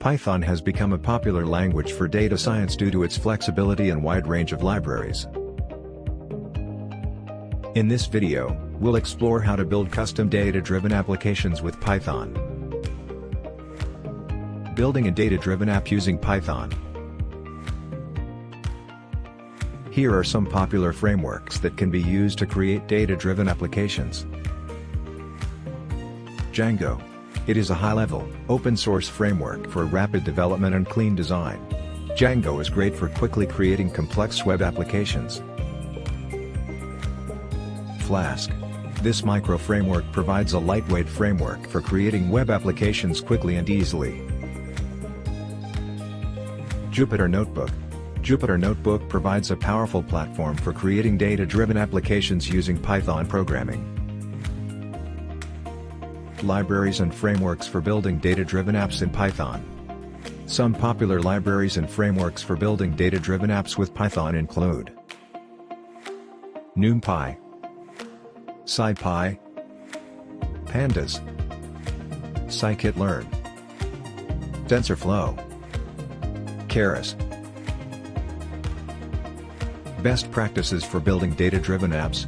Python has become a popular language for data science due to its flexibility and wide range of libraries. In this video, we'll explore how to build custom data-driven applications with Python. Building a data-driven app using Python. Here are some popular frameworks that can be used to create data-driven applications. Django. It is a high-level, open-source framework for rapid development and clean design. Django is great for quickly creating complex web applications. Flask. This micro-framework provides a lightweight framework for creating web applications quickly and easily. Jupyter Notebook. Jupyter Notebook provides a powerful platform for creating data-driven applications using Python programming. Libraries and frameworks for building data-driven apps in Python. Some popular libraries and frameworks for building data-driven apps with Python include NumPy, SciPy, Pandas, Scikit-learn, TensorFlow, Keras. Best practices for building data-driven apps.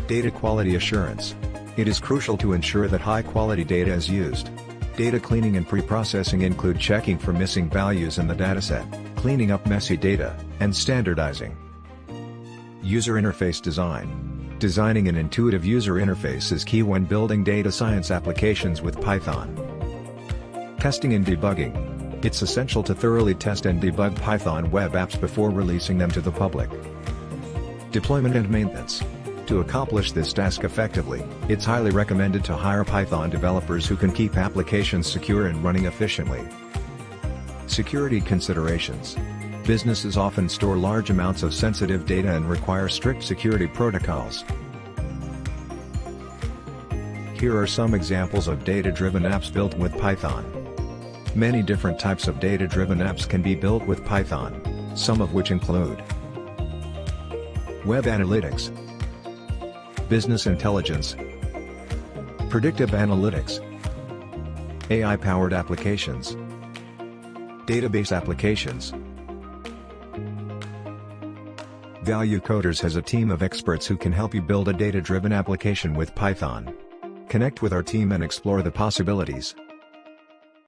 Data quality assurance. It is crucial to ensure that high-quality data is used. Data cleaning and pre-processing include checking for missing values in the dataset, cleaning up messy data, and standardizing. User interface design. Designing an intuitive user interface is key when building data science applications with Python. Testing and debugging. It's essential to thoroughly test and debug Python web apps before releasing them to the public. Deployment and maintenance. To accomplish this task effectively, it's highly recommended to hire Python developers who can keep applications secure and running efficiently. Security considerations. Businesses often store large amounts of sensitive data and require strict security protocols. Here are some examples of data-driven apps built with Python. Many different types of data-driven apps can be built with Python, some of which include Web Analytics, Business Intelligence, Predictive Analytics, AI-powered applications, Database applications. Value Coders has a team of experts who can help you build a data-driven application with Python. Connect with our team and explore the possibilities.